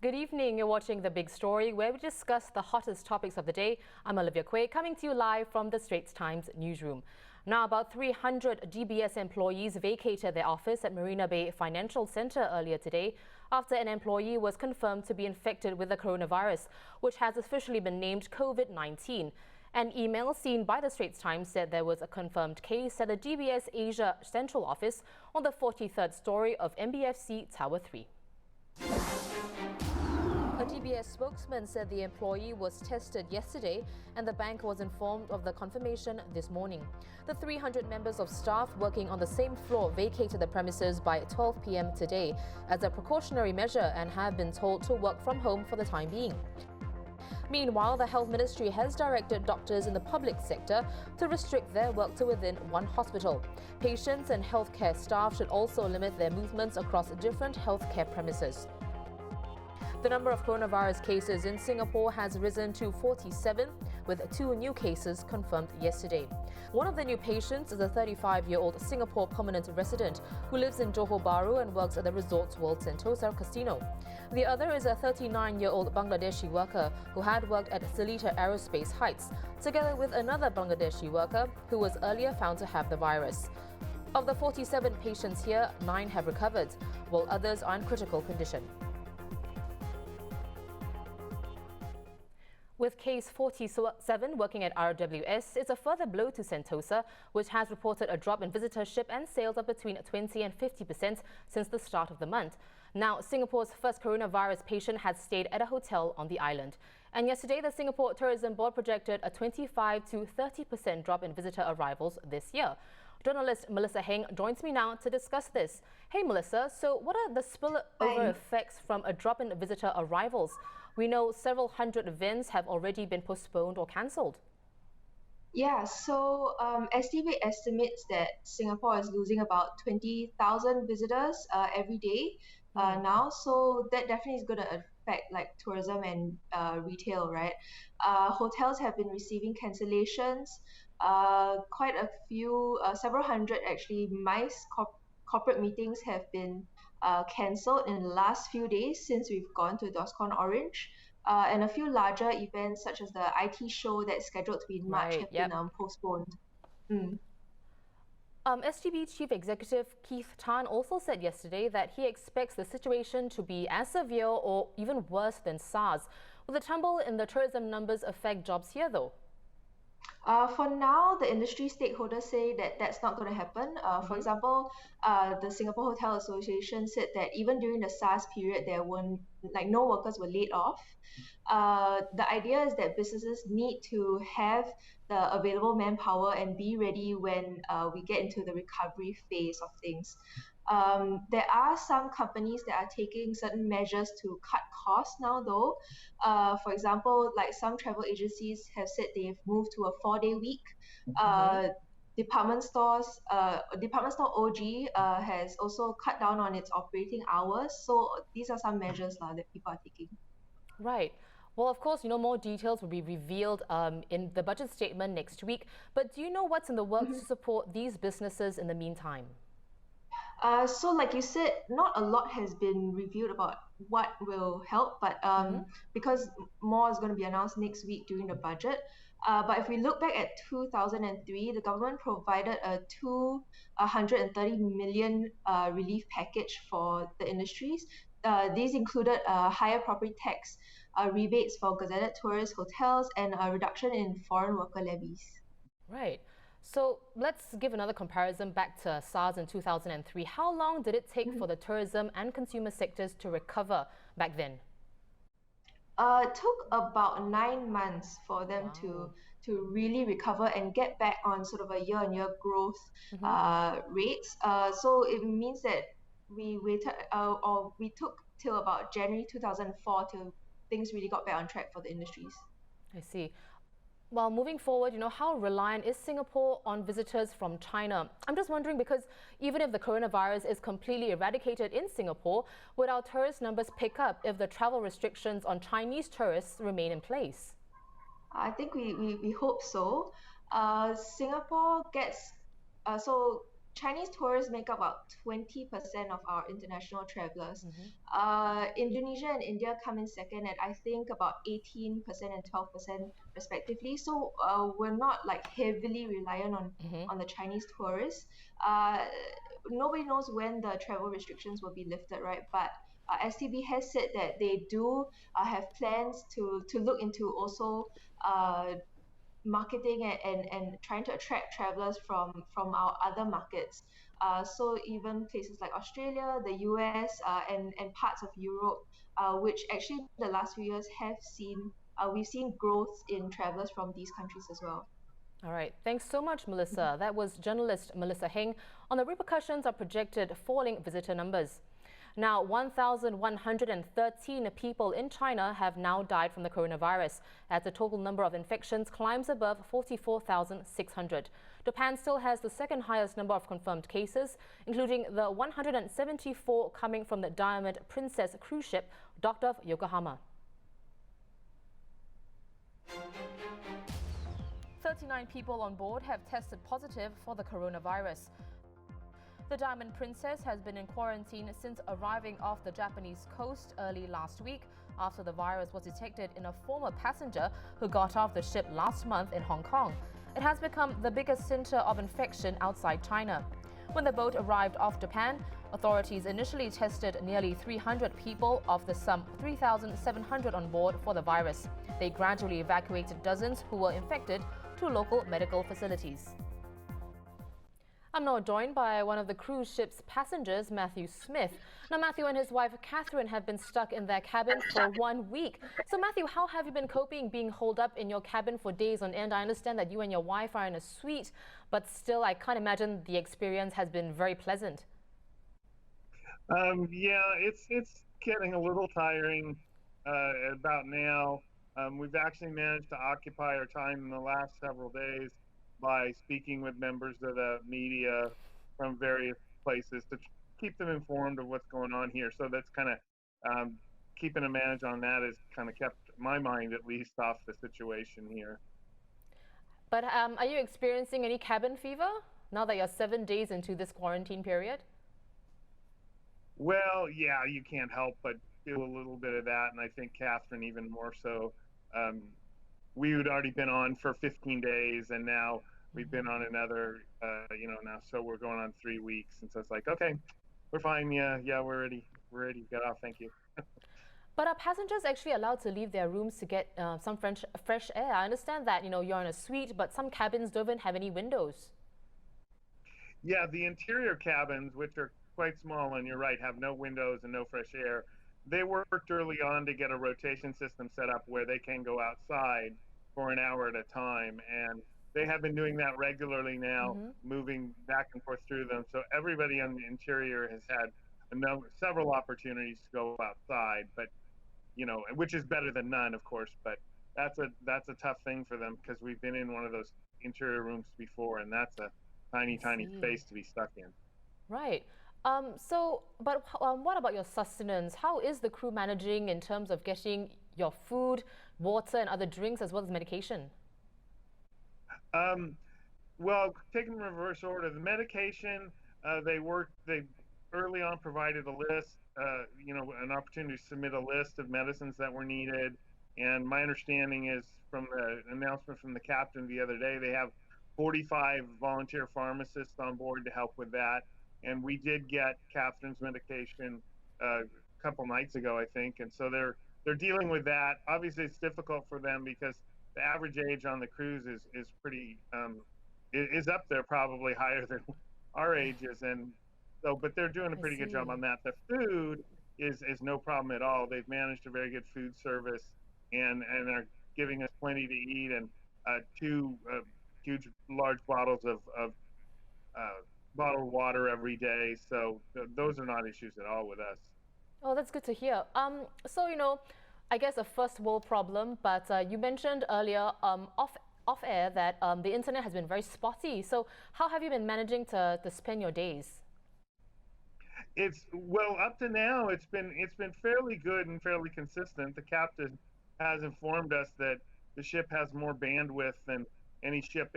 Good evening. You're watching The Big Story, where we discuss the hottest topics of the day. I'm Olivia Quay, coming to you live from the Straits Times newsroom. Now, about 300 DBS employees vacated their office at Marina Bay Financial Centre earlier today after an employee was confirmed to be infected with the coronavirus, which has officially been named COVID-19. An email seen by the Straits Times said there was a confirmed case at the DBS Asia Central Office on the 43rd story of MBFC Tower 3. A DBS spokesman said the employee was tested yesterday and the bank was informed of the confirmation this morning. The 300 members of staff working on the same floor vacated the premises by 12 p.m. today as a precautionary measure and have been told to work from home for the time being. Meanwhile, the Health Ministry has directed doctors in the public sector to restrict their work to within one hospital. Patients and healthcare staff should also limit their movements across different healthcare premises. The number of coronavirus cases in Singapore has risen to 47, with 2 new cases confirmed yesterday. One of the new patients is a 35-year-old Singapore permanent resident who lives in Johor Bahru and works at the Resorts World Sentosa Casino. The other is a 39-year-old Bangladeshi worker who had worked at Seletar Aerospace Heights, together with another Bangladeshi worker who was earlier found to have the virus. Of the 47 patients here, 9 have recovered, while others are in critical condition. With case 47 working at RWS, it's a further blow to Sentosa, which has reported a drop in visitorship and sales of between 20 and 50% since the start of the month. Now, Singapore's first coronavirus patient had stayed at a hotel on the island. And yesterday, the Singapore Tourism Board projected a 25 to 30% drop in visitor arrivals this year. Journalist Melissa Heng joins me now to discuss this. Hey Melissa, so what are the spillover effects from a drop in visitor arrivals? We know several hundred events have already been postponed or cancelled. Yeah, so STB estimates that Singapore is losing about 20,000 visitors every day now. So that definitely is going to affect like tourism and retail, right? Hotels have been receiving cancellations. Quite a few, several hundred actually, corporate meetings have been cancelled in the last few days since we've gone to DOSCON Orange. And a few larger events such as the IT show that's scheduled to be in March have been postponed. STB Chief Executive Keith Tan also said yesterday that he expects the situation to be as severe or even worse than SARS. Will the tumble in the tourism numbers affect jobs here though? For now, the industry stakeholders say that that's not going to happen. For example, the Singapore Hotel Association said that even during the SARS period, there were no workers were laid off. The idea is that businesses need to have the available manpower and be ready when we get into the recovery phase of things. There are some companies that are taking certain measures to cut costs now, though. For example, like some travel agencies have said they've moved to a 4-day week. Department store OG has also cut down on its operating hours. So these are some measures that people are taking. Right. Well, of course, more details will be revealed in the budget statement next week. But do you know what's in the works to support these businesses in the meantime? So like you said, not a lot has been revealed about what will help, but because more is going to be announced next week during the budget. But if we look back at 2003, the government provided a 230 million relief package for the industries. These included higher property tax, rebates for gazetted tourist hotels, and a reduction in foreign worker levies. Right. So let's give another comparison back to SARS in 2003. How long did it take for the tourism and consumer sectors to recover back then? It took about 9 months for them to really recover and get back on sort of a year-on-year growth rates. So it means that we waited or we took till about January 2004 till things really got back on track for the industries. I see. Well, moving forward, how reliant is Singapore on visitors from China? I'm just wondering because even if the coronavirus is completely eradicated in Singapore, would our tourist numbers pick up if the travel restrictions on Chinese tourists remain in place? I think we hope so. Singapore gets, so Chinese tourists make up about 20% of our international travelers. Hmm. Indonesia and India come in second at I think about 18% and 12% respectively. So we're not like heavily reliant Hmm. on the Chinese tourists. Uh, Nobody knows when the travel restrictions will be lifted, right? But STB has said that they do have plans to look into also uh, marketing and trying to attract travelers from our other markets. So even places like Australia, the US, and parts of Europe, which actually the last few years have seen we've seen growth in travelers from these countries as well. All right. Thanks so much, Melissa. That was journalist Melissa Heng on the repercussions of projected falling visitor numbers. Now, 1,113 people in China have now died from the coronavirus, as the total number of infections climbs above 44,600. Japan still has the second highest number of confirmed cases, including the 174 coming from the Diamond Princess cruise ship docked off Yokohama. 39 people on board have tested positive for the coronavirus. The Diamond Princess has been in quarantine since arriving off the Japanese coast early last week after the virus was detected in a former passenger who got off the ship last month in Hong Kong. It has become the biggest center of infection outside China. When the boat arrived off Japan, authorities initially tested nearly 300 people of the some 3,700 on board for the virus. They gradually evacuated dozens who were infected to local medical facilities. I'm now joined by one of the cruise ship's passengers, Matthew Smith. Now, Matthew and his wife, Catherine, have been stuck in their cabin for 1 week. So, Matthew, how have you been coping being holed up in your cabin for days on end? I understand that you and your wife are in a suite, but still, I can't imagine the experience has been very pleasant. Yeah, it's getting a little tiring about now. We've actually managed to occupy our time in the last several days by speaking with members of the media from various places to keep them informed of what's going on here. So that's kind of keeping a manage on that has kind of kept my mind at least off the situation here. But are you experiencing any cabin fever now that you're 7 days into this quarantine period? Well, yeah, you can't help but feel a little bit of that, and I think Catherine even more so. Um, we had already been on for 15 days, and now we've been on another, now so we're going on 3 weeks, and so it's like, okay, we're fine. Yeah, we're ready to get off. Thank you. But are passengers actually allowed to leave their rooms to get some fresh air? I understand that you're in a suite, but some cabins don't even have any windows. Yeah, the interior cabins, which are quite small, and you're right, have no windows and no fresh air. They worked early on to get a rotation system set up where they can go outside for an hour at a time. And they have been doing that regularly now, Hmm. moving back and forth through them. So everybody on the interior has had several opportunities to go outside, but which is better than none, of course. But that's a tough thing for them because we've been in one of those interior rooms before, and that's a I tiny see. space to be stuck in. Right. What about your sustenance? How is the crew managing in terms of getting your food, water, and other drinks as well as medication? Um, well, taking in reverse order, the medication they early on provided a list, an opportunity to submit a list of medicines that were needed. And my understanding is from the announcement from the captain the other day, they have 45 volunteer pharmacists on board to help with that. And we did get Catherine's medication a couple nights ago, I think, and so they're dealing with that. Obviously, it's difficult for them because the average age on the cruise is pretty is up there, probably higher than our ages, and so but they're doing a I pretty good job see. on that. The food is no problem at all. They've managed a very good food service and are giving us plenty to eat and two huge large bottles of uh, bottled water every day. So those are not issues at all with us. Oh, that's good to hear. I guess a first world problem, but you mentioned earlier off air that the internet has been very spotty. So how have you been managing to spend your days? It's well up to now. It's been fairly good and fairly consistent. The captain has informed us that the ship has more bandwidth than any ship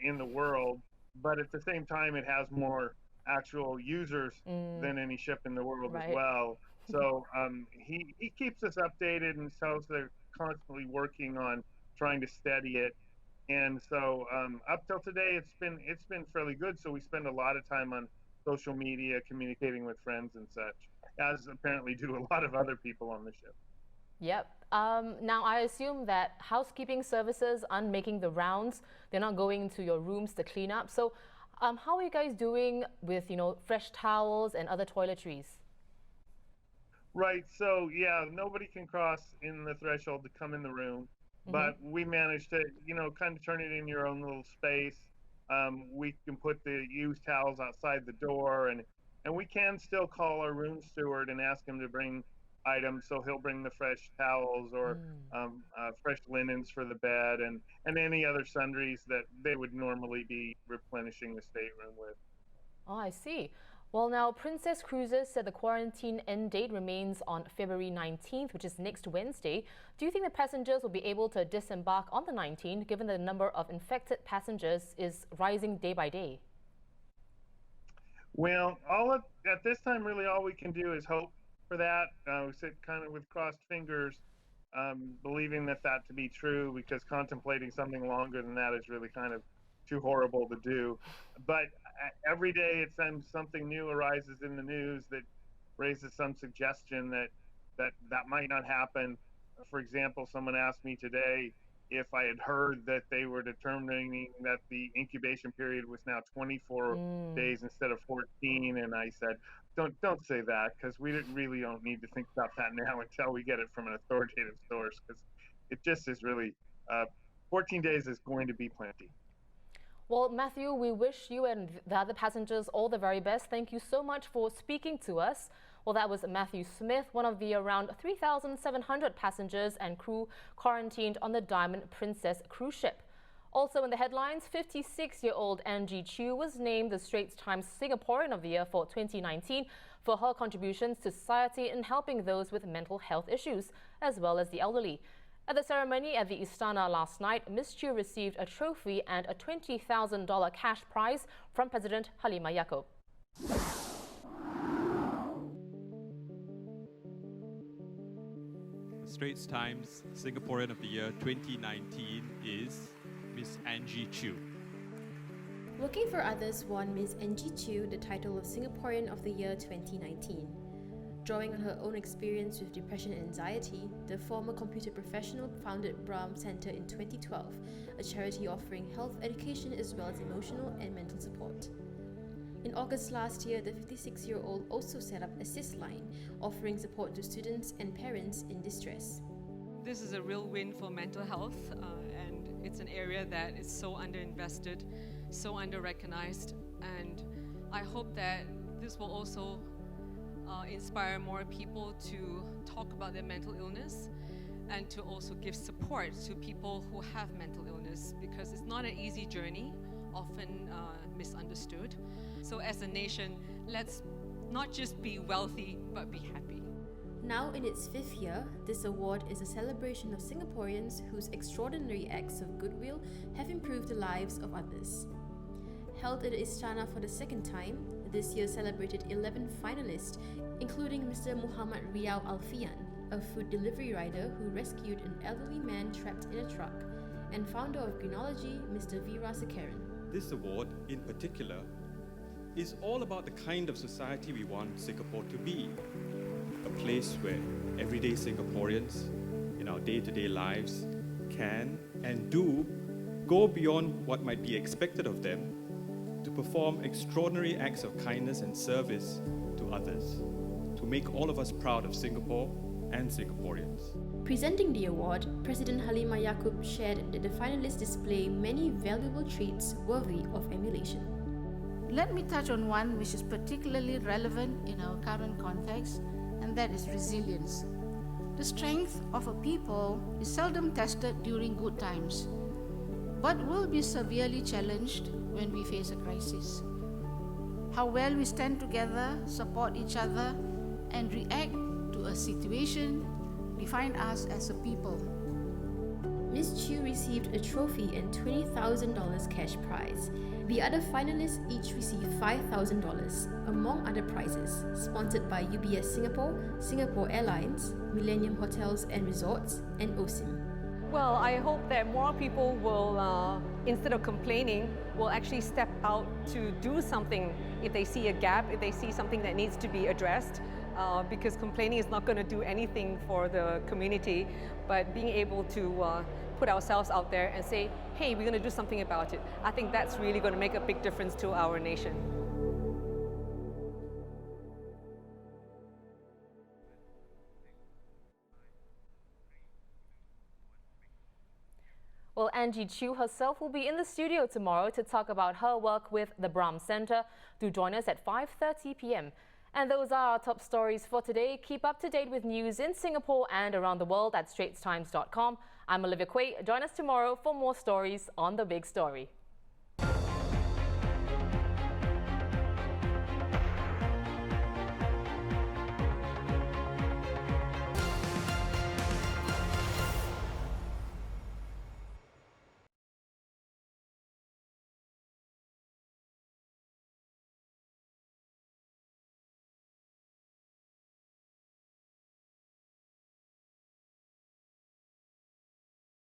in the world, but at the same time, it has more actual users than any ship in the world as Right. well. So he keeps us updated and tells they're constantly working on trying to steady it. And so up till today, it's been fairly good. So we spend a lot of time on social media, communicating with friends and such, as apparently do a lot of other people on the ship. Yep. Now, I assume that housekeeping services aren't making the rounds. They're not going into your rooms to clean up. So how are you guys doing with, fresh towels and other toiletries? Right. So yeah, nobody can cross in the threshold to come in the room, but we managed to, kind of turn it in your own little space. We can put the used towels outside the door, and we can still call our room steward and ask him to bring items. So he'll bring the fresh towels or fresh linens for the bed and any other sundries that they would normally be replenishing the stateroom with. Oh, I see. Well, now, Princess Cruises said the quarantine end date remains on February 19th, which is next Wednesday. Do you think the passengers will be able to disembark on the 19th, given the number of infected passengers is rising day by day? Well, at this time, really, all we can do is hope for that. We sit kind of with crossed fingers, believing that to be true, because contemplating something longer than that is really kind of too horrible to do. But every day, something new arises in the news that raises some suggestion that might not happen. For example, someone asked me today if I had heard that they were determining that the incubation period was now 24 days instead of 14, and I said, don't say that, because we really don't need to think about that now until we get it from an authoritative source, because it just is really 14 days is going to be plenty. Well, Matthew, we wish you and the other passengers all the very best. Thank you so much for speaking to us. Well, that was Matthew Smith, one of the around 3,700 passengers and crew quarantined on the Diamond Princess cruise ship. Also in the headlines, 56-year-old Angie Chew was named the Straits Times Singaporean of the Year for 2019 for her contributions to society in helping those with mental health issues, as well as the elderly. At the ceremony at the Istana last night, Ms. Chew received a trophy and a $20,000 cash prize from President Halimah Yacob. Straits Times Singaporean of the Year 2019 is Miss Angie Chew. Working for Others won Miss Angie Chew the title of Singaporean of the Year 2019. Drawing on her own experience with depression and anxiety, the former computer professional founded Brahm Centre in 2012, a charity offering health education as well as emotional and mental support. In August last year, the 56-year-old also set up Assist Line, offering support to students and parents in distress. This is a real win for mental health, and it's an area that is so underinvested, so under-recognized, and I hope that this will also inspire more people to talk about their mental illness and to also give support to people who have mental illness, because it's not an easy journey, often misunderstood. So as a nation, let's not just be wealthy, but be happy. Now in its 5th year, this award is a celebration of Singaporeans whose extraordinary acts of goodwill have improved the lives of others. Held at Istana for the 2nd time, this year celebrated 11 finalists, including Mr. Muhammad Riau Alfian, a food delivery rider who rescued an elderly man trapped in a truck, and founder of Greenology, Mr. Vira Sekaran. This award, in particular, is all about the kind of society we want Singapore to be. A place where everyday Singaporeans, in our day-to-day lives, can and do go beyond what might be expected of them to perform extraordinary acts of kindness and service to others, to make all of us proud of Singapore and Singaporeans. Presenting the award, President Halimah Yacob shared that the finalists display many valuable traits worthy of emulation. Let me touch on one which is particularly relevant in our current context, and that is resilience. The strength of a people is seldom tested during good times, but will be severely challenged when we face a crisis. How well we stand together, support each other, and react to a situation define us as a people. Ms. Chew received a trophy and $20,000 cash prize. The other finalists each received $5,000, among other prizes, sponsored by UBS Singapore, Singapore Airlines, Millennium Hotels and Resorts, and OSIM. Well, I hope that more people will, instead of complaining, will actually step out to do something if they see a gap, if they see something that needs to be addressed, because complaining is not going to do anything for the community, but being able to put ourselves out there and say, hey, we're going to do something about it. I think that's really going to make a big difference to our nation. Well, Angie Chew herself will be in the studio tomorrow to talk about her work with the Brahm Centre. Do join us at 5:30 p.m. And those are our top stories for today. Keep up to date with news in Singapore and around the world at straitstimes.com. I'm Olivia Quay. Join us tomorrow for more stories on The Big Story.